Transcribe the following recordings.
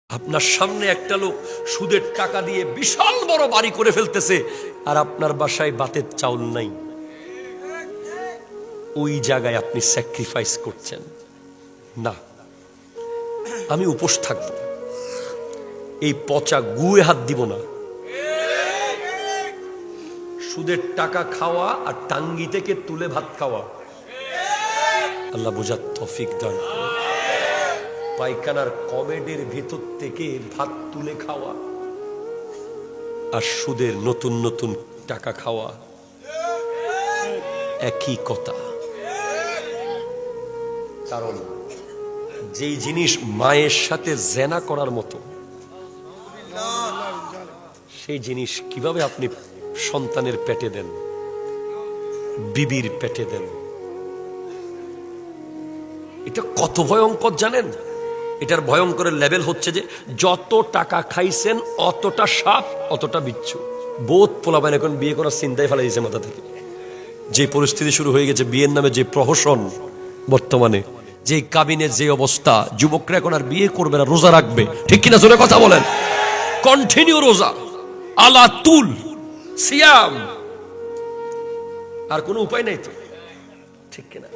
আপনার সামনে একটা লোক সুদের টাকা দিয়ে বিশাল বড় বাড়ি করে ফেলতেছে, আর আপনার বাসায় ভাতের চাউল নাই। ওই জায়গায় আপনি স্যাক্রিফাইস করছেন না। আমি উপোস থাকবো, এই পচা গুয়ে হাত দিব না। সুদের টাকা খাওয়া আর টাঙ্গি থেকে তুলে ভাত খাওয়া, আল্লাহ বোঝার তৌফিক দান করুন। পায়খানার কমেডের ভিতর থেকে ভাত তুলে খাওয়া আর সুদের নতুন নতুন টাকা খাওয়া একই কথা। কারণ যেই জিনিস মায়ের সাথে জেনা করার মতো, সেই জিনিস কিভাবে আপনি সন্তানের পেটে দেন, বিবির পেটে দেন? এটা কত ভয়ঙ্কর জানেন? এটার ভয়ঙ্করের লেভেল হচ্ছে যে যত টাকা খাইছেন অতটা সাপ অতটা বিচ্ছু। বোধ পোলাবেন এখন বিয়ে করার চিন্তায় ফেলা দিয়েছে মাথা থেকে। যে পরিস্থিতি শুরু হয়ে গেছে, বিয়ের নামে যে প্রহসন বর্তমানে, যে কাবিনের যে অবস্থা, যুবকরা এখন আর বিয়ে করবে না, রোজা রাখবে। ঠিক কিনা জোরে কথা বলেন? কন্টিনিউ রোজা, আলা তুল সিয়াম, আর কোনো উপায় নাই তো। ঠিক কিনা?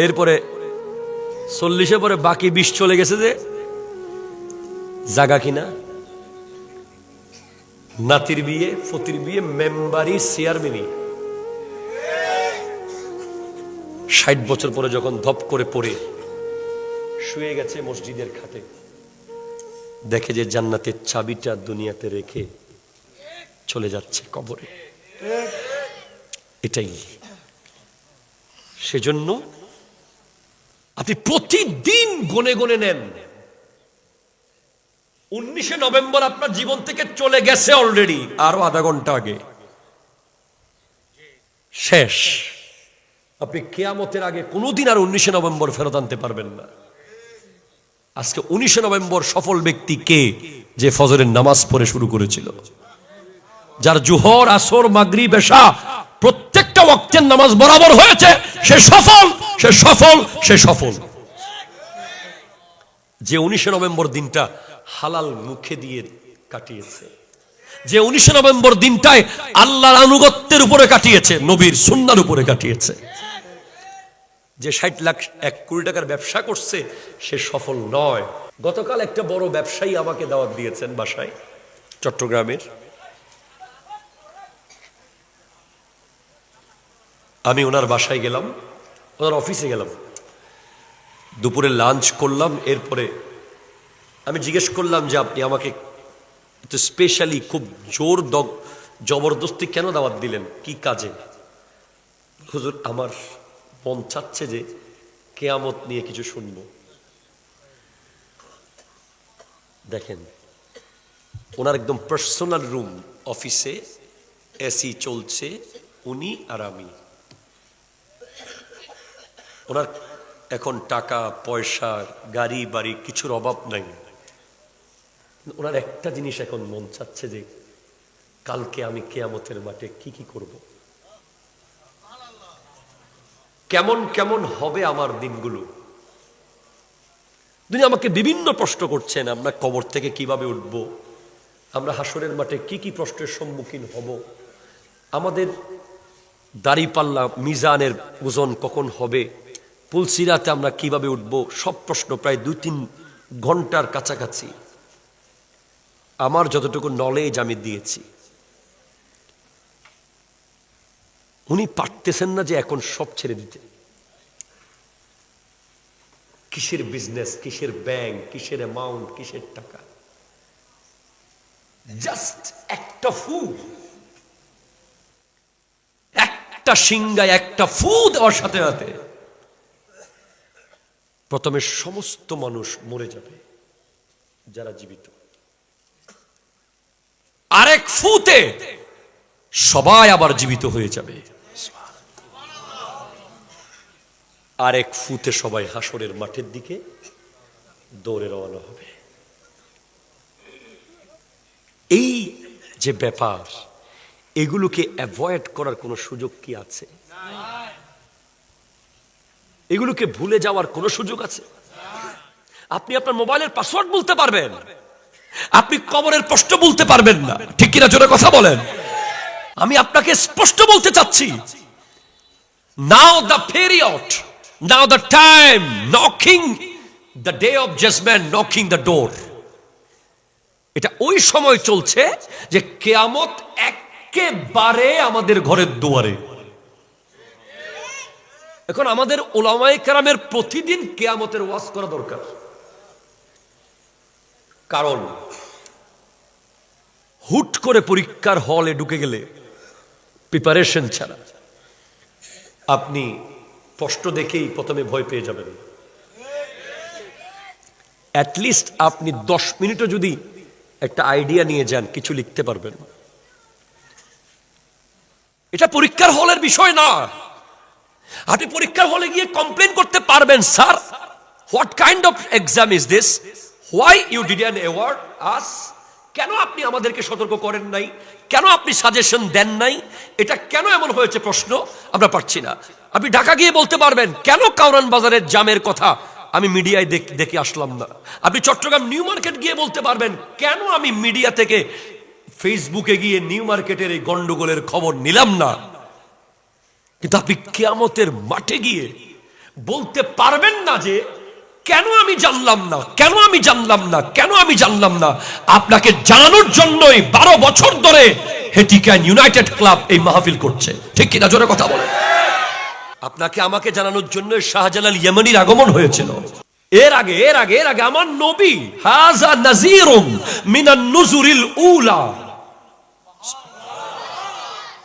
এরপরে 40-এ পরে বাকি 20 চলে গেছে যে জাগা কিনা, নাতির বিয়ে, ফতির বিয়ে, মেম্বারি, চেয়ারম্যানি। 60 বছর পরে যখন ধপ করে পড়ে শুয়ে গেছে মসজিদের খাটে, দেখে যে জান্নাতের চাবিটা দুনিয়াতে রেখে চলে যাচ্ছে কবরে। এটাই। সেজন্য আপনি প্রতিদিন গনে গনে নেন। 19শে নভেম্বর আপনার জীবন থেকে চলে গেছে অলরেডি, আরো আধা ঘন্টা আগে শেষ। আপনি কিয়ামতের আগে কোনোদিন আর 19শে নভেম্বর ফেরত আনতে পারবেন না। আজকে 19শে নভেম্বর সফল ব্যক্তি কে? যে ফজরের নামাজ পড়ে শুরু করেছিল, যার জোহর, আসর, মাগরিব, এশা প্রত্যেকটা ওয়াক্তের নামাজ বরাবর হয়েছে, সে সফল, সে সফল, সে সফল। যে 19শে নভেম্বর দিনটা হালাল মুখে দিয়ে কাটিয়েছে, যে 19শে নভেম্বর দিনটায় আল্লাহর আনুগত্যের উপরে কাটিয়েছে, নবীর সুন্নাহর উপরে কাটিয়েছে, যে 60 লাখ 1 কোটি টাকার ব্যবসা করছে, সে সফল নয়। গতকাল একটা বড় ব্যবসায়ী আমাকে দাওয়াত দিয়েছেন বাসায়, চট্টগ্রামের। আমি ওনার বাসায় গেলাম, ওনার অফিসে গেলাম, দুপুরে লাঞ্চ করলাম। এরপরে আমি জিজ্ঞেস করলাম যে আপনি আমাকে স্পেশালি খুব জোর জবরদস্তি কেন দাওয়াত দিলেন, কি কাজে? হুজুর, আমার মন চাচ্ছে যে কিয়ামত নিয়ে কিছু শুনবো। দেখেন, ওনার একদম পার্সোনাল রুম, অফিসে এসি চলছে, উনি আর আমি। ওনার এখন টাকা পয়সা, গাড়ি বাড়ি কিছুর অভাব নাই। ওনার একটা জিনিস এখন মন চাচ্ছে যে কালকে আমি কিয়ামতের মাঠে কি কি করব, কেমন কেমন হবে আমার দিনগুলো। দুনিয়া আমাকে বিভিন্ন প্রশ্ন করছেন, আমরা কবর থেকে কিভাবে উঠব, আমরা হাসরের মাঠে কি কি প্রশ্নের সম্মুখীন হব, আমাদের দাড়িপাল্লা মিজানের ওজন কখন হবে, পুলসিরাতে আমরা কিভাবে উঠব, সব প্রশ্ন প্রায় 2-3 ঘন্টার কাছাকাছি আমার যতটুকু নলেজ আমি দিয়েছি। উনি পারতেছেন না যে এখন সব ছেড়ে দিতে। কিসের বিজনেস, কিসের ব্যাংক, কিসের অ্যামাউন্ট, কিসের টাকা, জাস্ট একটা ফু, একটা সিংগায় একটা ফু দেওয়ার সাথে সাথে প্রথমে সমস্ত মানুষ মরে যাবে যারা জীবিত, আরেক ফুতে সবাই আবার জীবিত হয়ে যাবে, আরেক ফুতে সবাই হাসরের মাঠের দিকে দৌড়ে রওনা হবে। এই যে ব্যাপার, এগুলোকে অ্যাভয়েড করার কোনো সুযোগ কি আছে? এগুলোকে ভুলে যাওয়ার কোনো সুযোগ আছে? আপনি আপনার মোবাইলের পাসওয়ার্ড বলতে পারবেন, আপনি কবরের প্রশ্ন বলতে পারবেন না। ঠিক কিনা জোরে কথা বলেন। আমি আপনাকে স্পষ্ট বলতে চাচ্ছি, now the period, now the time, knocking the day of judgement, knocking the door. এটা ওই সময় চলছে যে কিয়ামত একেবারে আমাদের ঘরের দুয়ারে। এখন আমাদের উলামায়ে কেরামের প্রতিদিন কিয়ামতের ওয়াজ করা দরকার। কারণ হুট করে পরীক্ষার হলে ঢুকে গেলে প্রিপারেশন ছাড়া আপনি প্রশ্ন দেখেই প্রথমে ভয় পেয়ে যাবেন। অ্যাটলিস্ট আপনি 10 মিনিটও যদি একটা আইডিয়া নিয়ে যান, কিছু লিখতে পারবেন। এটা পরীক্ষার হলের বিষয় না। আপনি পরীক্ষার হলে গিয়ে কমপ্লেন করতে পারবেন, sir what kind of exam is this, why you didn't award us, কেন আপনি আমাদেরকে সতর্ক করেন নাই, কেন আপনি সাজেশন দেন নাই, এটা কেন এমন হয়েছে প্রশ্ন আমরা পাচ্ছি না। আপনি ঢাকা গিয়ে বলতে পারবেন, কেন কাউরান বাজারের জামের কথা আমি মিডিয়ায় দেখে আসলাম না। আপনি চট্টগ্রাম নিউ মার্কেট গিয়ে বলতে পারবেন, কেন আমি মিডিয়া থেকে ফেসবুকে গিয়ে নিউ মার্কেটের এই গন্ডগোলের খবর নিলাম না। কিন্তু আপনি কিয়ামতের মাঠে গিয়ে বলতে পারবেন না যে কেন আমি জানলাম না, কেন আমি জানলাম না, কেন আমি জানলাম না। আপনাকে জানানোর জন্যই 12 বছর ধরে হেটিকান ইউনাইটেড ক্লাব এই মাহফিল করছে। ঠিক কিনা জোরে কথা বলেন। আপনাকে আমাকে জানানোর জন্য শাহজালাল ইয়েমেনির আগমন হয়েছিল। এর আগে আমার নবী হাযা নাযীরুম মিনান নুজুরিল উলা,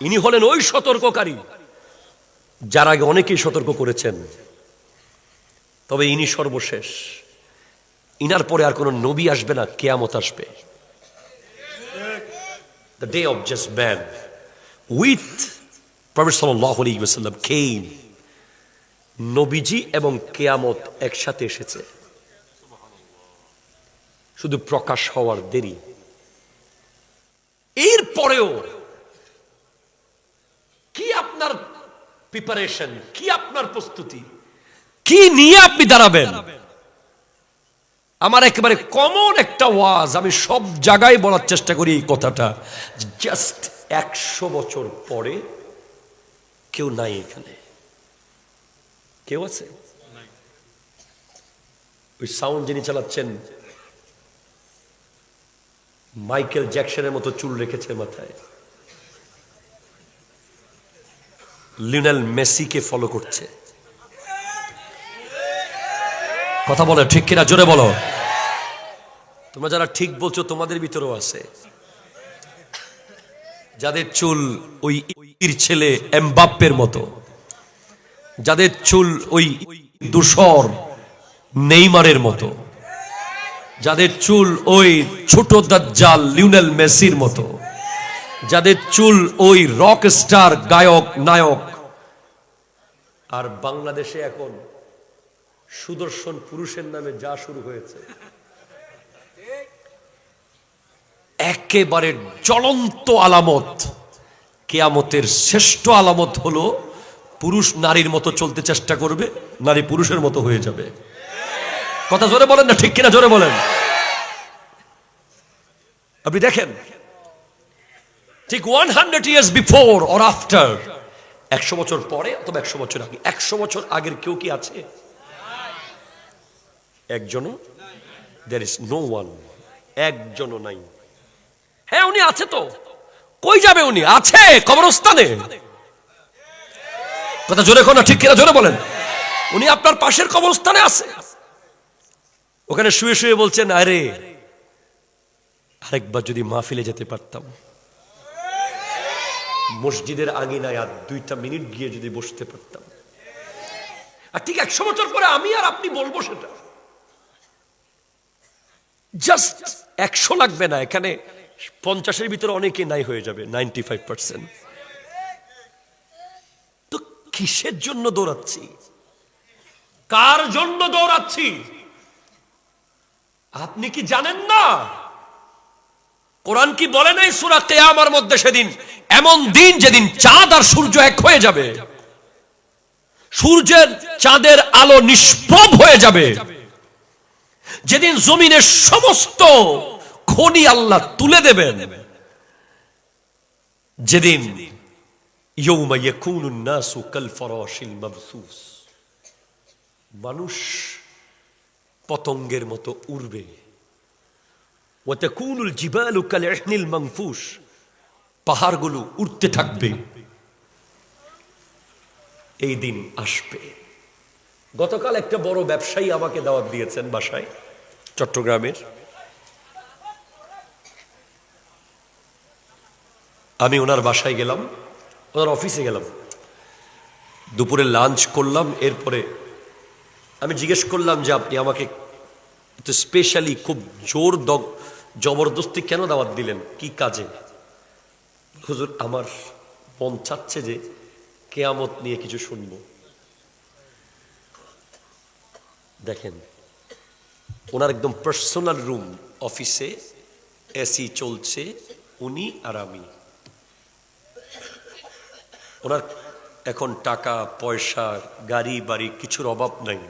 ইনি হলেন ওই সতর্ককারী যার আগে অনেকেই সতর্ক করেছেন, তবে ইনি সর্বশেষ। ইনার পরে আর কোন নবী আসবে না, কিয়ামত আসবে। The day of judgment with Prophet sallallahu alaihi wasallam came. নবীজি এবং কিয়ামত একসাথে এসেছে, শুধু প্রকাশ হওয়ার দেরি। এর পরেও কি আপনার প্রিপারেশন, কি আপনার প্রস্তুতি, কি নিয়ে আপনি দাঁড়াবেন? আমার একেবারে কমন একটা ওয়াজ, আমি সব জায়গায় বলার চেষ্টা করি এই কথাটা। জাস্ট 100 বছর পরে কেউ নাই এখানে। কেউ আছে? ওই সাউন্ড যিনি চালাচ্ছেন মাইকেল জ্যাকসনের মতো চুল রেখেছে মাথায়, লিওনেল মেসিকে ফলো করছে। কথা বলো ঠিক কিনা, জোরে বলো। তোমরা যারা ঠিক বলছো তোমাদের ভিতরেও আছে যাদের চুল ওই ছেলে এমবাপ্পের মতো, যাদের চুল ওই দুশর নেইমারের মতো, যাদের চুল ওই ছোট দাজ্জাল লিওনেল মেসির মতো, যাদের চুল ওই রক স্টার গায়ক নায়ক। আর বাংলাদেশে এখন সুদর্শন পুরুষের নামে যা শুরু হয়েছে, একেবারে জ্বলন্ত আলামত। কিয়ামতের শ্রেষ্ঠ আলামত হলো পুরুষ নারীর মতো চলতে চেষ্টা করবে, নারী পুরুষের মতো হয়ে যাবে। কথা জোরে বলেন না, ঠিক কিনা জোরে বলেন। আপনি দেখেন, ঠিক 100 years before or after, 100 বছর পরে অথবা 100 বছর আগে, 100 বছর আগের কেউ কি আছে? একজনও? there is no one, একজনও নাই। হ্যাঁ উনি আছে তো, কই যাবে উনি? আছে কবরস্থানে। কথা জোরে কোন ঠিক কিনা জোরে বলেন। উনি আপনার পাশের কবরস্থানে আছে, ওখানে শুয়ে শুয়ে বলছেন, আরে আরেকবার যদি মাহফিলে যেতে পারতাম, মসজিদের আঙিনায় আর 2টা মিনিট গিয়ে যদি বসতে পারতাম। আর ঠিক 100 বছর পরে আমি আর আপনি বলবো সেটা। জাস্ট 100 লাগবে না, এখানে 50-এর ভিতরে অনেকে নাই হয়ে যাবে, 95%। তো কিসের জন্য দৌড়াচ্ছি, কার জন্য দৌড়াচ্ছি? আপনি কি জানেন না কোরআন কি বলে নাই সূরা কিয়ামার মধ্যে সেদিন এমন দিন যেদিন চাঁদ আর সূর্য এক হয়ে যাবে, সূর্যের চাঁদের আলো নিষ্প্রভ হয়ে যাবে, যেদিন জমিনের সমস্ত খনি আল্লাহ তুলে দেবেন, যেদিন ইয়াউমা ইয়াকুনুন নাসু কাল ফারাশিল মাবসুস, মানুষ পতঙ্গের মতো উড়বে। ওয়া তাকুনুল জিবালু কাল ইহনিল মানফুস, পাহাড়গুলো উড়তে থাকবে। এই দিন আসবে। গতকাল একটা বড় ব্যবসায়ী আমাকে দাওয়াত দিয়েছেন বাসায়, চট্টগ্রামের। আমি ওনার বাসায় গেলাম, ওনার অফিসে গেলাম, দুপুরে লাঞ্চ করলাম। এরপরে আমি জিজ্ঞেস করলাম যে আপনি আমাকে স্পেশালি খুব জবরদস্তি কেন দাওয়াত দিলেন, কি কাজে? হুজুর, আমার মন চাচ্ছে যে কিয়ামত নিয়ে কিছু শুনবো। দেখেন, ওনার একদম পার্সোনাল রুম, অফিসে এসি চলছে, উনি আর আমি। ওনার এখন টাকা পয়সা, গাড়ি বাড়ি কিছুর অভাব নাই।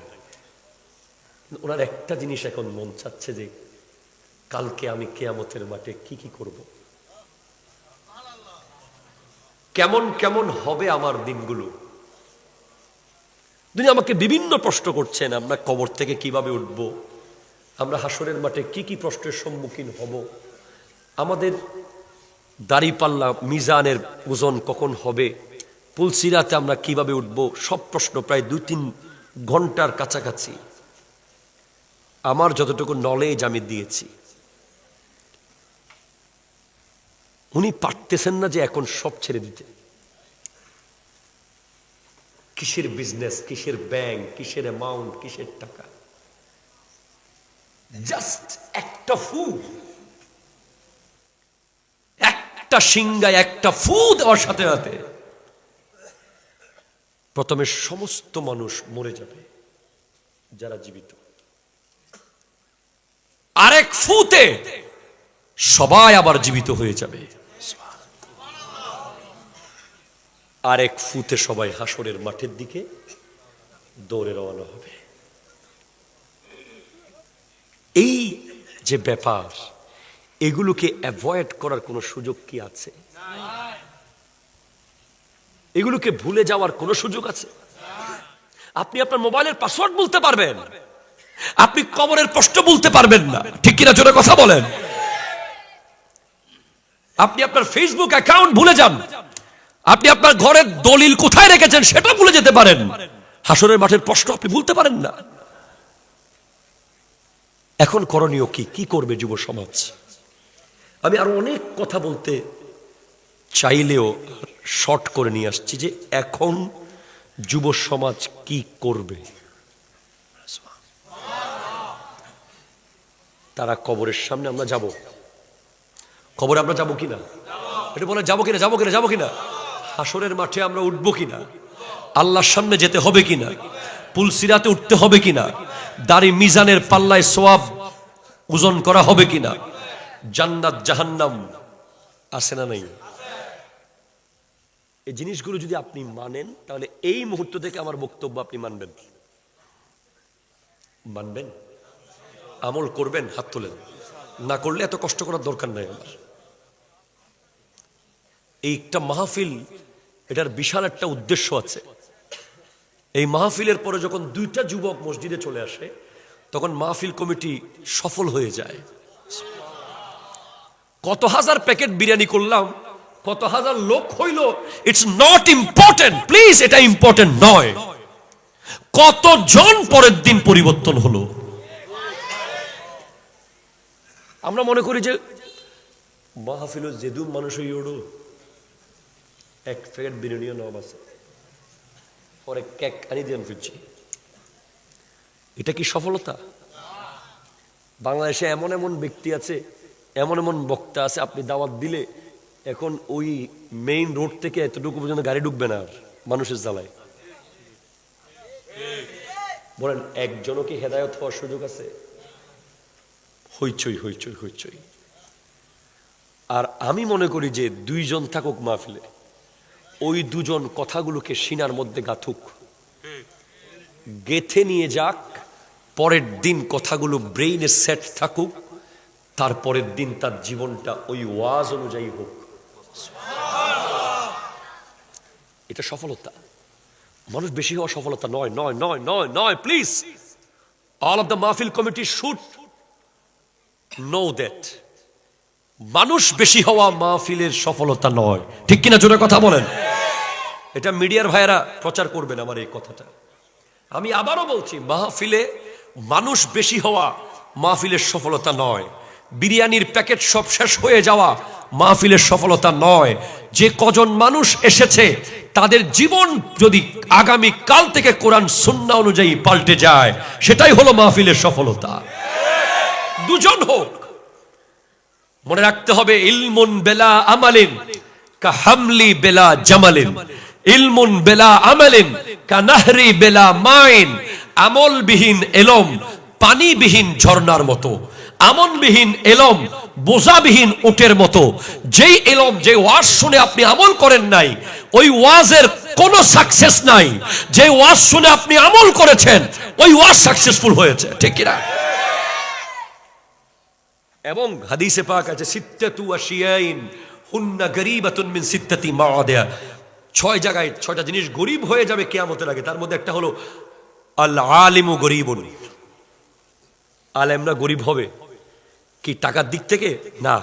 ওনার একটা জিনিস এখন মন চাচ্ছে যে কালকে আমি কিয়ামতের মাঠে কি কি করব, কেমন কেমন হবে আমার দিনগুলো। তিনি আমাকে বিভিন্ন প্রশ্ন করছেন, আমরা কবর থেকে কিভাবে উঠব, আমরা হাসরের মাঠে কি কি প্রশ্নের সম্মুখীন হব, আমাদের দাড়িপাল্লা মিজানের ওজন কখন হবে, পুলসিরাতে আমরা কিভাবে উঠব, সব প্রশ্ন প্রায় 2-3 ঘন্টার কাছাকাছি। আমার যতটুকু নলেজ আমি দিয়েছি। উনি পারতেছেন না যে এখন সব ছেড়ে দিতে। কিসের বিজনেস, কিসের ব্যাংক, কিসের অ্যামাউন্ট, কিসের টাকা, জাস্ট একটা ফু, একটা সিংগায় একটা ফু দেওয়ার সাথে সাথে প্রথমে সমস্ত মানুষ মরে যাবে যারা জীবিত, আরেক ফুতে সবাই আবার জীবিত হয়ে যাবে, আরেক ফুতে সবাই হাসরের মাঠের দিকে দৌড়ে রওনা হবে। এই যে ব্যাপার, এগুলোকে অ্যাভয়েড করার কোনো সুযোগ কি আছে? এগুলোকে ভুলে যাওয়ার কোনো সুযোগ আছে? আপনি আপনার মোবাইলের পাসওয়ার্ড বলতে পারবেন, আপনি কবরের প্রশ্ন বলতে পারবেন না, ঠিক কিনা জোরে কথা বলেন। আপনি আপনার ফেসবুক অ্যাকাউন্ট ভুলে যান, আপনি আপনার ঘরের দলিল কোথায় রেখেছেন সেটা ভুলে যেতে পারেন, হাসরের মাঠের প্রশ্ন আপনি ভুলতে পারেন না। এখন করণীয় কি? কি করবে যুব সমাজ? আমি আরো অনেক কথা বলতে চাইলেও শর্ট করে নিয়ে আসছি যে এখন যুব সমাজ কি করবে। তারা কবরের সামনে আমরা যাব, কবরে আমরা যাবো কিনা, এটা বলে যাবো কিনা, যাবো কিনা, যাবো কিনা, হাসরের মাঠে আমরা উঠবো কিনা, আল্লাহর সামনে যেতে হবে কিনা, পুলসিরাতে উঠতে হবে কিনা, দাড়ি মিজানের পাল্লায় সওয়াব ওজন করা হবে কিনা, জান্নাত জাহান্নাম আছে না নাই, এই জিনিসগুলো যদি আপনি মানেন তাহলে এই মুহূর্ত থেকে আমার বক্তব্য আপনি মানবেন, মানবেন, আমল করবেন, হাত তোলেন। না করলে এত কষ্ট করার দরকার নাই আমার। এই একটা মাহফিল, এটার বিশাল একটা উদ্দেশ্য আছে। এই মাহফিলের পরে যখন 2টা যুবক মসজিদে চলে আসে তখন মাহফিল কমিটি সফল হয়ে যায়। কত হাজার প্যাকেট বিরিয়ানি করলাম, কত হাজার লোক হইল, ইটস নট ইম্পর্টেন্ট, প্লিজ, এটা ইম্পর্টেন্ট নয়। কতজন পরের দিন পরিবর্তন হলো। আমরা মনে করি যে মাহফিল যেদু মানুষ ওড়ো এক প্যাকেট বিরিয়ানিও নাম আছে, পরে কেক আনি দিয়ে ফিরছি। এটা কি সফলতা? বাংলাদেশে এমন এমন ব্যক্তি আছে, এমন এমন বক্তা আছে, আপনি দাওয়াত দিলে এখন ওই মেইন রোড থেকে এতটুকু পর্যন্ত গাড়ি ঢুকবে না আর মানুষের জ্বালায়। বলেন একজনও কি হেদায়ত হওয়ার সুযোগ আছে? হইচই হইচই হইচই। আর আমি মনে করি যে 2 জন থাকুক মাহফিলে, ওই 2 জন কথাগুলোকে সিনার মধ্যে গাথুক, গেথে নিয়ে যাক, পরের দিন কথাগুলো ব্রেইনে সেট থাকুক, তারপরের দিন তার জীবনটা ওই ওয়াজ অনুযায়ী হোক। এটা সফলতা। মানুষ বেশি হওয়া সফলতা নয়, নয়, নয়, নয়, নয়। প্লিজ, all of the মাহফিল কমিটি should know that মানুষ বেশি হওয়া মাহফিলের সফলতা নয়। ঠিক কিনা জোরে কথা বলেন। এটা মিডিয়ার ভাইয়েরা প্রচার করবেন আমার এই কথাটা। আমি আবারও বলছি, মাহফিলে মানুষ বেশি হওয়া মাহফিলের সফলতা নয়। বিরিয়ানির প্যাকেট সব শেষ হয়ে যাওয়া মাহফিলের সফলতা নয়। যে কজন মানুষ এসেছে তাদের জীবন যদি আগামী কাল থেকে কোরআন সুন্নাহ অনুযায়ী পাল্টে যায়, সেটাই হলো মাহফিলের সফলতা। দুজন হোক। মনে রাখতে হবে, ইলমুন বেলা আমালিন কা হামলি বেলা জামালিন, ইলমুন বেলা আমালিন কা নাহরি বেলা মাইন। আমলবিহীন এলম পানিবিহীন ঝর্ণার মতো, আমলবিহীন এলম বোঝাবিহীন উটের মতো। যেই এলম, যে ওয়াজ শুনে আপনি আমল করেন নাই, ওই ওয়াজের কোনো সাকসেস নাই। যে ওয়াজ শুনে আপনি আমল করেছেন, ওই ওয়াজ সাকসেসফুল হয়েছে। ঠিক কিনা? এবং হাদিসে পাক আছে, সিত্তাতু আশিয়াইন হুন্না গরীবাতুন মিন সিত্তাতি মাওয়াদিয়া। 6 জায়গায় 6টা জিনিস গরীব হয়ে যাবে কিয়ামতের আগে। তার মধ্যে একটা হলো আল আলিমু গরীবুন। আলেমরা গরীব হবে। কি টাকার দিক থেকে? না।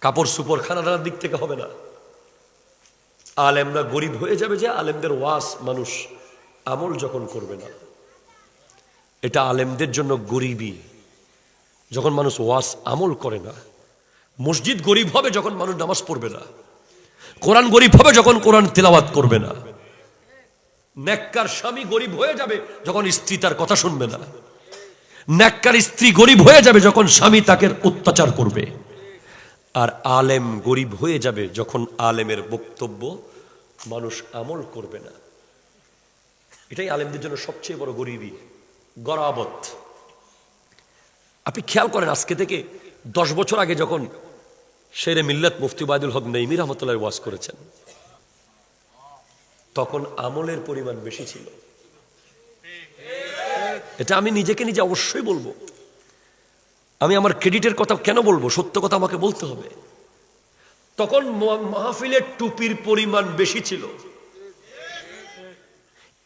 কাপড় সুপর খানা দানার দিক থেকে হবে না। আলেমরা গরীব হয়ে যাবে যে আলেমদের ওয়াজ মানুষ আমল যখন করবে না। এটা আলেমদের জন্য গরীবী, যখন মানুষ ওয়াজ আমল করে না। মসজিদ গরীব হবে যখন মানুষ নামাজ পড়বে না। কোরআন গরীব হবে যখন কোরআন তিলাওয়াত করবে না। নেককার স্বামী গরীব হয়ে যাবে যখন স্ত্রী তার কথা শুনবে না। নেককার স্ত্রী গরীব হয়ে যাবে যখন স্বামী তাকে অত্যাচার করবে। আর আলেম গরীব হয়ে যাবে যখন আলেমের বক্তব্য মানুষ আমল করবে না। এটাই আলেমদের জন্য সবচেয়ে বড় গরীবী, গরাবত। আপনি খেয়াল করেন, আজকে থেকে 10 বছর আগে যখন শেরে মিল্লাত মুফতি ওবায়দুল হক নঈমী রহমতুল্লাহ ওয়াজ করেছেন, তখন আমলের পরিমাণ বেশি ছিল। এটা আমি নিজেকে নিজে অবশ্যই বলবো। আমি আমার ক্রেডিটের কথা কেন বলবো? সত্য কথা আমাকে বলতে হবে। তখন মাহফিলের টুপির পরিমাণ বেশি ছিল।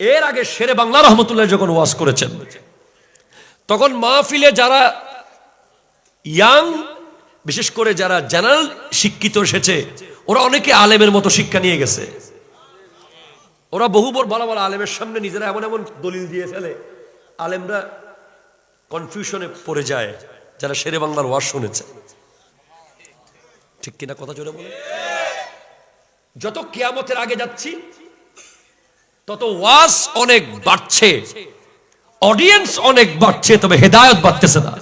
এর আগে শেরে বাংলা রহমতুল্লাহ যখন ওয়াজ করেছেন, তখন মাহফিলে যারা ইয়াং, বিশেষ করে যারা জেনারেল শিক্ষিত এসেছে, ওরা অনেকে আলেমের মতো শিক্ষা নিয়ে গেছে। ওরা বহুবার বড় বড় আলেমের সামনে নিজেরা এমন এমন দলিল দিয়ে ফেলে, আলেমরা কনফিউশনে পড়ে যায় যারা শেরে বাংলার ওয়াজ শুনেছে। ঠিক কিনা কথা জোরে বলে? যত কিয়ামতের আগে যাচ্ছি তত ওয়াজ অনেক বাড়ছে, অডিয়েন্স অনেক বাড়ছে, তবে হেদায়েত বাড়তেছে না।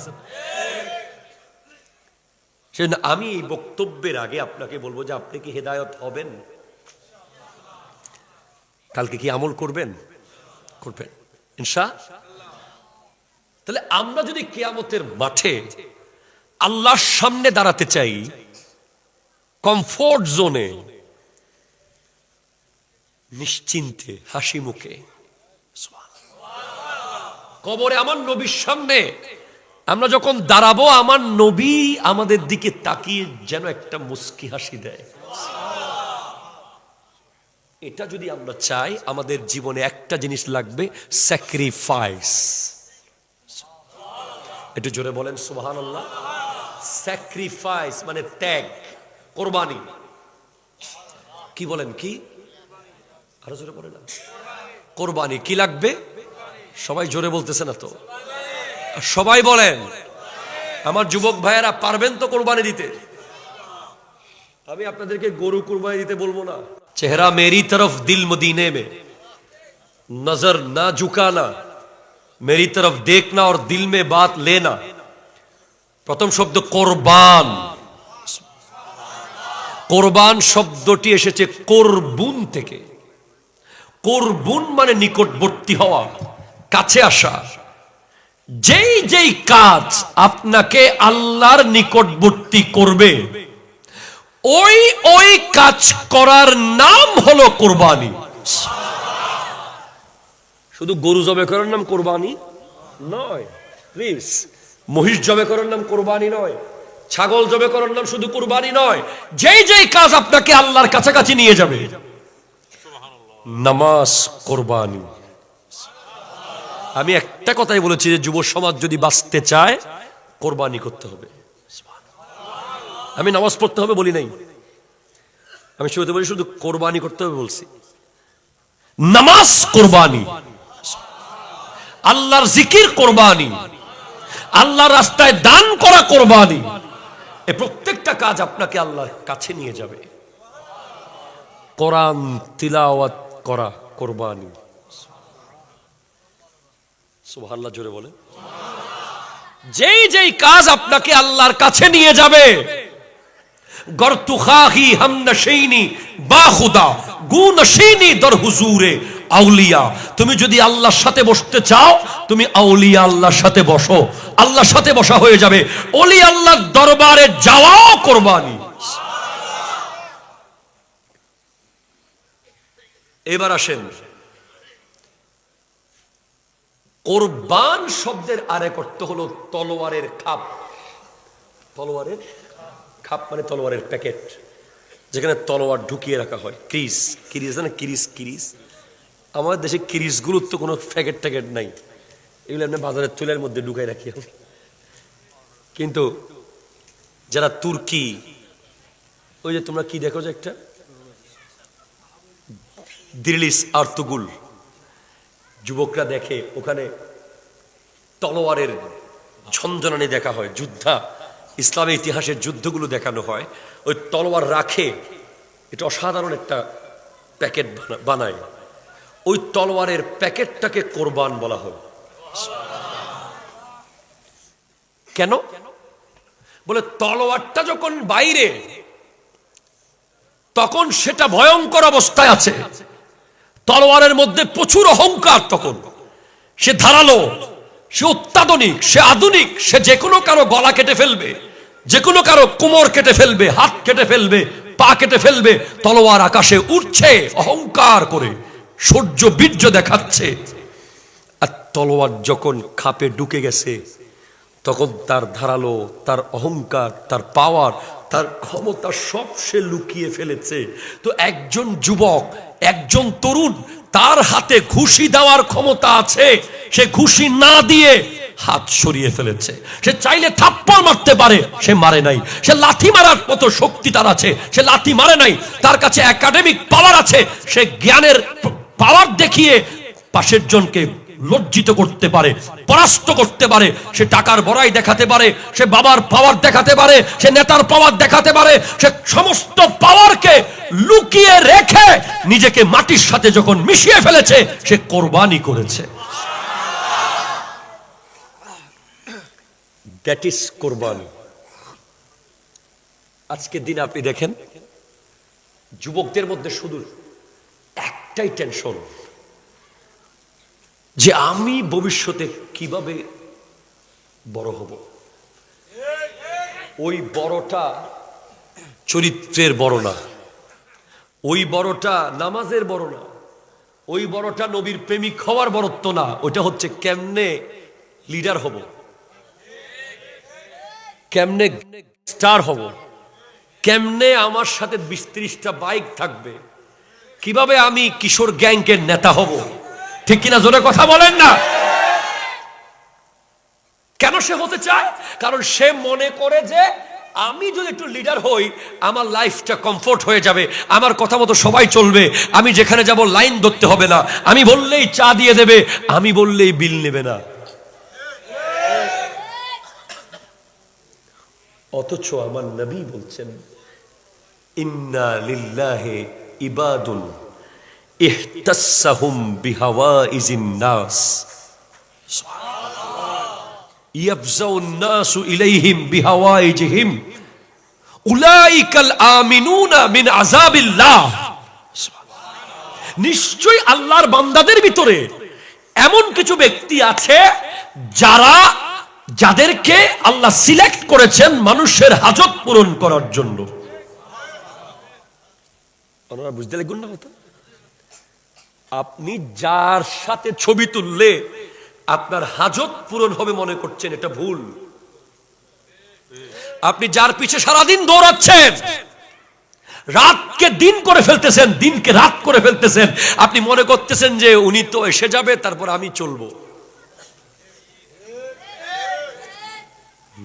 সেজন্য আমি এই বক্তব্যের আগে আপনাকে বলবো যে আপনি কি হেদায়েত হবেন? কালকে কি আমল করবেন? করবেন ইনশাআল্লাহ। তাহলে আমরা যদি কিয়ামতের মাঠে আল্লাহর সামনে দাঁড়াতে চাই, কমফোর্ট জোনে, নিশ্চিন্তে, হাসি মুখে, কবরে আমার নবীর সামনে আমরা যখন দাঁড়াবো, আমার নবী আমাদের দিকে তাকিয়ে যেন একটা মুস্কি হাসি দেয়। এটা যদি আমরা চাই, আমাদের জীবনে একটা জিনিস লাগবে, স্যাক্রিফাইস। একটু জোরে বলেন সুবহানাল্লাহ। স্যাক্রিফাইস মানে ত্যাগ, কোরবানি। কি বলেন? কি? আরো জোরে বলেন। কোরবানি কি লাগবে? সবাই জোরে বলতেছে না তো? সবাই বলেন। আমার যুবক ভাইয়েরা পারবেন তো কোরবানি দিতে? আমি আপনাদেরকে গরু কোরবানি দিতে বলবো না। চেহারা মেরি তরফ দিল মদিনে মে, নজর না ঝুকানা, মেরি তরফ দেখনা और दिल में बात लेना। প্রথম শব্দ কোরবান। কোরবান শব্দটি এসেছে কোরবুন থেকে। কোরবুন মানে নিকটবর্তী হওয়া, কাছে আসা। যেই যেই কাজ আপনাকে আল্লাহর নিকটবর্তী করবে, ওই ওই কাজ করার নাম হলো কোরবানি। শুধু গরু জবাই করার নাম কোরবানি নয়। প্লিজ, মহিষ জবে করার নাম কোরবানি নয়, ছাগল জবে করার নাম শুধু কোরবানি নয়। যেই যেই কাজ আপনাকে আল্লাহর কাছাকাছি নিয়ে যাবে, নামাজ কোরবানি। আমি একটা কথাই বলেছি যে যুব সমাজ যদি বাঁচতে চায় কোরবানি করতে হবে। আমি নামাজ পড়তে হবে বলি নাই, আমি শুরুতে বলি শুধু কোরবানি করতে হবে বলছি। নামাজ কোরবানি, আল্লাহর জিকির কোরবানি, আল্লাহর রাস্তায় দান করা কোরবানি। এই প্রত্যেকটা কাজ আপনাকে আল্লাহর কাছে নিয়ে যাবে। কোরআন তিলাওয়াত করা কোরবানি। সুবহানাল্লাহ জোরে বলে। যেই যেই কাজ আপনাকে আল্লাহর কাছে নিয়ে যাবে, গরতুখাহি হামনশিনি বাখুদা গুনশিনি দর হুজুরে আউলিয়া। তুমি যদি আল্লাহর সাথে বসতে চাও, তুমি আউলিয়া আল্লাহর সাথে বসো, আল্লাহর সাথে বসা হয়ে যাবে। ওলি আল্লাহর দরবারে যাওয়াও কোরবানি। এবার আসেন, কোরবান শব্দের আরেক অর্থ হলো তলোয়ারের খাপ। তলোয়ারের খাপ মানে তলোয়ারের প্যাকেট, যেখানে তলোয়ার ঢুকিয়ে রাখা হয়। ক্রিস, কিরিস না, কিরিস কিরিস। আমাদের দেশে কিরিস গুলোর তো কোনো প্যাকেট ট্যাকেট নাই, এগুলো আমরা বাজারের তুলের মধ্যে ঢুকাই রাখি। কিন্তু যারা তুর্কি, ওই যে তোমরা কি দেখো যে একটা দিরিলিস আর্তুগুল, যুবকরা দেখে ওখানে তলোয়ারের ঝঞ্ঝনানি দেখা হয়, যুদ্ধা ইসলামের ইতিহাসের যুদ্ধগুলো দেখানো হয়। ওই তলোয়ার রাখে, এটা অসাধারণ একটা প্যাকেট বানায়। ওই তলোয়ারের প্যাকেটটাকে কোরবান বলা হয়। কেন? বলে তলোয়ারটা যখন বাইরে, তখন সেটা ভয়ঙ্কর অবস্থায় আছে। তলোয়ারের মধ্যে প্রচুর অহংকার, তখন সে ধারালো, সে অত্যাধুনিক, সে আধুনিক, সে যে কোনো কারো গলা কেটে ফেলবে, যে কোনো কারো কোমর কেটে ফেলবে, হাত কেটে ফেলবে, পা কেটে ফেলবে। তলোয়ার আকাশে উঠছে অহংকার করে, সূর্য বীর্য দেখাচ্ছে। আর তলোয়ার যখন খাপে ঢুকে গেছে, তখন তার ধারালো, তার অহংকার, তার পাওয়ার, তার ক্ষমতা সব সে লুকিয়ে ফেলেছে। তো একজন যুবক, একজন তরুণ, তার হাতে ঘুষি দেওয়ার ক্ষমতা আছে, সে ঘুষি না দিয়ে হাত সরিয়ে ফেলেছে। সে চাইলে থাপ্পড় মারতে পারে, সে মারে নাই। সে লাথি মারার মতো শক্তি তার আছে, সে লাথি মারে নাই। তার কাছে একাডেমিক পাওয়ার আছে, সে জ্ঞানের পাওয়ার দেখিয়ে পাশের জনকে লজ্জিত করতে পারে, পরাস্ত করতে পারে। সে টাকার বড়াই দেখাতে পারে, সে বাবার পাওয়ার দেখাতে পারে, সে নেতার পাওয়ার দেখাতে পারে। সে সমস্ত পাওয়ারকে লুকিয়ে রেখে নিজেকে মাটির সাথে যখন মিশিয়ে ফেলেছে, সে কোরবানি করেছে। দ্যাট ইজ কোরবানি। আজকের দিন আপনি দেখেন, যুবকদের মধ্যে শুধু একটাই টেনশন যে আমি ভবিষ্যতে কিভাবে বড় হব। ওই বড়টা চরিত্রের বড় না, ওই বড়টা নামাজের বড় না, ওই বড়টা নবীর প্রেমিক হওয়ার বড়ত্ব না। ওইটা হচ্ছে কেমনে লিডার হব, কেমনে স্টার হব, কেমনে আমার সাথে 20-30টা বাইক থাকবে, কিভাবে আমি কিশোর গ্যাংকের নেতা হব। ঠিক কিনা জোরে কথা বলেন না? কেন সে হতে চায়? কারণ সে মনে করে যে আমি যদি একটু লিডার হই, আমার লাইফটা কমফোর্ট হয়ে যাবে, আমার কথা মতো সবাই চলবে, আমি যেখানে যাব লাইন ধরতে হবে না, আমি বললেই চা দিয়ে দেবে, আমি বললেই বিল নেবে না। অথচ আমার নবী বলছেন, ইন্না লিল্লাহি ইবাদুন ইহতাসসাহুম বিহাওয়াইজিন নাস ইয়াফজাউন নাসু ইলাইহিম বিহাওয়াইজিহিম উলাইকাল আমিনুনা মিন আযাবিল্লাহ। নিশ্চয়ই আল্লাহর বান্দাদের ভিতরে এমন কিছু ব্যক্তি আছে যাদেরকে আল্লাহ সিলেক্ট করেছেন মানুষের হাজত পূরণ করার জন্য। বুঝতে লাগুন না কথা? আপনি যার সাথে ছবি তুললে আপনার হাজত পূরণ হবে মনে করছেন, এটা ভুল। আপনি যার পিছে সারাদিন দৌড়াচ্ছেন, রাতকে দিন করে ফেলতেছেন, দিনকে রাত করে ফেলতেছেন, আপনি মনে করতেছেন যে উনি তো এসে যাবে, তারপর আমি চলবো।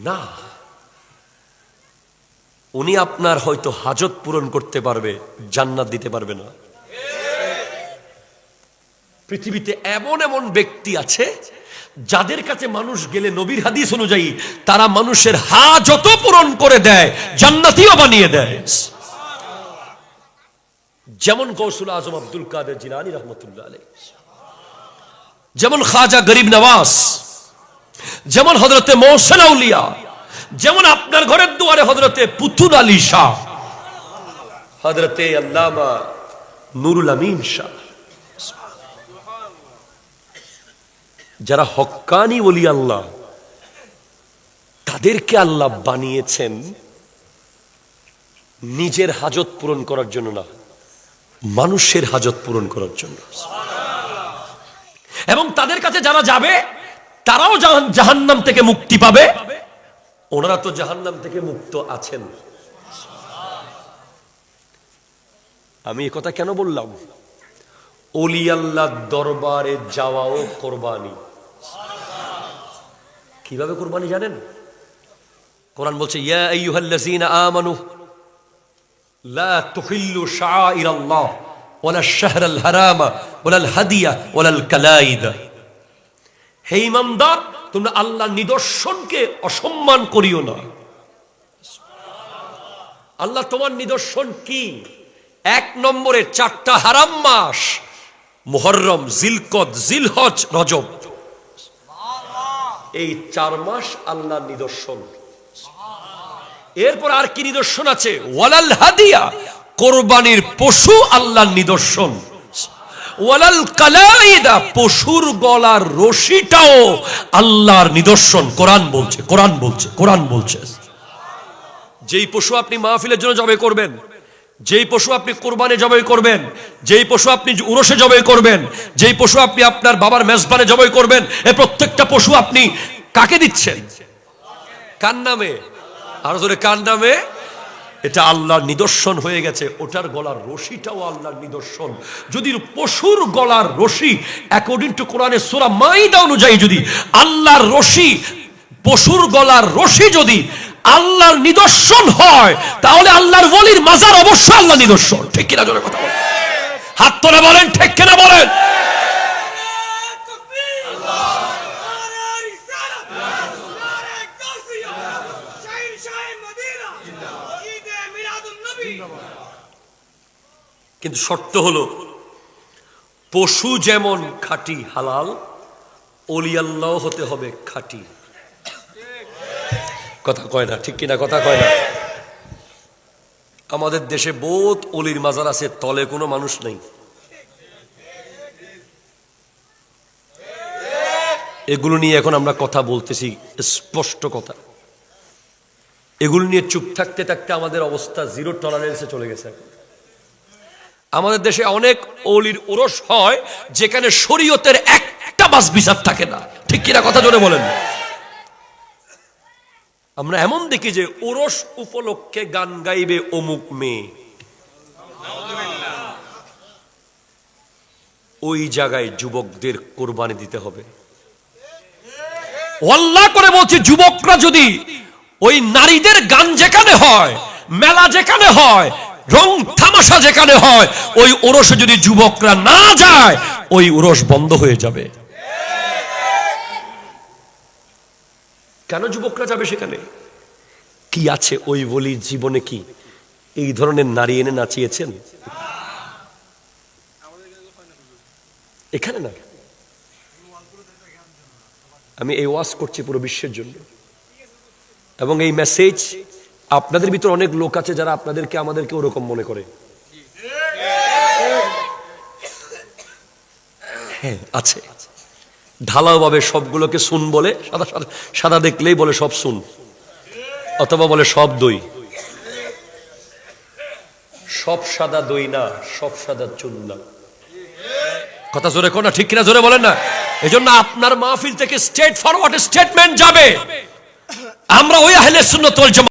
না, উনি আপনার হয়তো হাজত পূরণ করতে পারবে, জান্নাত দিতে পারবে না। পৃথিবীতে এমন এমন ব্যক্তি আছে যাদের কাছে মানুষ গেলে নবীর হাদিস অনুযায়ী তারা মানুষের হাজত পূরণ করে দেয়, জান্নাতীও বানিয়ে দেয়। যেমন গৌসুল আজম আব্দুল কাদের জিলানী রহমতুল্লাহ আলাইহি, যেমন খাজা গরিব নওয়াজ, যেমন হযরতে মোহসেন আউলিয়া, যেমন আপনার ঘরের দুয়ারে হযরতে পুতুল আলী শাহ, হযরতে আল্লামা নুরুল আমিন শাহ, যারা হক্কানি ওলি আল্লাহ, তাদেরকে আল্লাহ বানিয়েছেন নিজের হাজত পূরণ করার জন্য না, মানুষের হাজত পূরণ করার জন্য। এবং তাদের কাছে যারা যাবে তারাও জাহান্নাম থেকে মুক্তি পাবে, ওনারা তো জাহান্নাম থেকে মুক্ত আছেন। আমি এই কথা কেন বললাম? ওলি আল্লাহর দরবারে যাওয়াও কোরবানি। কিভাবে কোরবানি জানেন? কোরআন বলছে, ইয়া আইয়ুহাল্লাযীনা আমানু লা তুহিল্লু শাআইরাল্লাহ ওয়ালা শাহরাল হারামা ওয়ালাল হাদিয়া ওয়ালাল কালাইদ। হে ঈমানদার, তোমরা আল্লাহর নিদর্শনকে অসম্মান করিও না। আল্লাহ তোমার নিদর্শন কি? 1 নম্বরে 4টা হারাম মাস, মুহররম, জিলকদ, জিলহজ, রজব। এই 4 মাস আল্লাহর নিদর্শন। এরপর আর কি নিদর্শন আছে? ওয়ালাল হাদিয়া, কোরবানির পশু আল্লাহর নিদর্শন। ওয়ালাল কালাইদা, পশুর গলার রশিটাও আল্লাহর নিদর্শন। কোরআন বলছে, কোরআন বলছে, কোরআন বলছে। যেই পশু আপনি মাহফিলের জন্য জবাই করবেন, যেই পশু আপনি কোরবানি জবাই করবেন, যেই পশু আপনি উরসে জবাই করবেন, যেই পশু আপনি আপনার বাবার মেজবানে জবাই করবেন, এই প্রত্যেকটা পশু আপনি কাকে দিচ্ছেন? কার নামে? আর জোরে, কার নামে? এটা আল্লাহর নিদর্শন হয়ে গেছে। ওটার গলার রশিটাও আল্লাহর নিদর্শন। যদি পশুর গলার রশি অ্যাকর্ডিং টু কোরআনের সূরা মাইদা অনুযায়ী যদি আল্লাহর রশি, পশুর গলার রশি যদি আল্লাহর নিদর্শন হয়, তাহলে আল্লাহর ওলির মাজার অবশ্যই আল্লাহর নিদর্শন। ঠিক কিনা? জোরে কথা বলেন, হাত তুলে বলেন, ঠিক কিনা বলেন। কিন্তু শর্ত হলো, পশু যেমন খাঁটি হালাল, ওলি আল্লাহ হতে হবে খাঁটি। কথা কয় না? ঠিক কিনা? কথা কয় না? আমাদের দেশে বহুত অলির মাজার আছে, তলে কোনো মানুষ নেই। এগুলো নিয়ে এখন আমরা কথা বলতেছি, স্পষ্ট কথা। এগুলো নিয়ে চুপ থাকতে থাকতে আমাদের অবস্থা জিরো টলারেন্সে চলে গেছে। আমাদের দেশে অনেক অলির ওরস হয় যেখানে শরীয়তের একটা বাস বিচার থাকে না। ঠিক কিনা? কথা জোরে বলেন। আমরা এমন দেখি যে ওরস উপলক্ষে গান গাইবে অমুক মেয়ে, ওই জায়গায় যুবকদের কোরবানি দিতে হবে। আল্লাহ করে বলছে, যুবকরা যদি ওই নারীদের গান যেখানে হয়, মেলা যেখানে হয়, রং তামাশা যেখানে হয়, ওই ওরসে যদি যুবকরা না যায়, ওই ওরস বন্ধ হয়ে যাবে। কেন যুবকরা যাবে সেখানে? কি আছে ওই ওলির জীবনে? কি এই ধরনের নারী এনে নাচিয়েছেন? এখানে না। আমি এই ওয়াজ করছি পুরো বিশ্বের জন্য, এবং এই মেসেজ আপনাদের ভিতর অনেক লোক আছে যারা আপনাদেরকে আমাদেরকে ওরকম মনে করে। হ্যাঁ, আছে। ঢালাও ভাবে সবগুলোকে শুন বলে, সাদা সাদা দেখলেই বলে সব শুন, অথবা বলে সব দই। সব সাদা দই না, সব সাদা চুন না। কথা জোরে কোন না? ঠিক কিনা? জোরে বলেন না। এজন্য আপনার মাহফিল থেকে স্ট্রেট ফরওয়ার্ড স্টেটমেন্ট যাবে, আমরা ওই আহলে সুন্নাত ওয়াল জামাত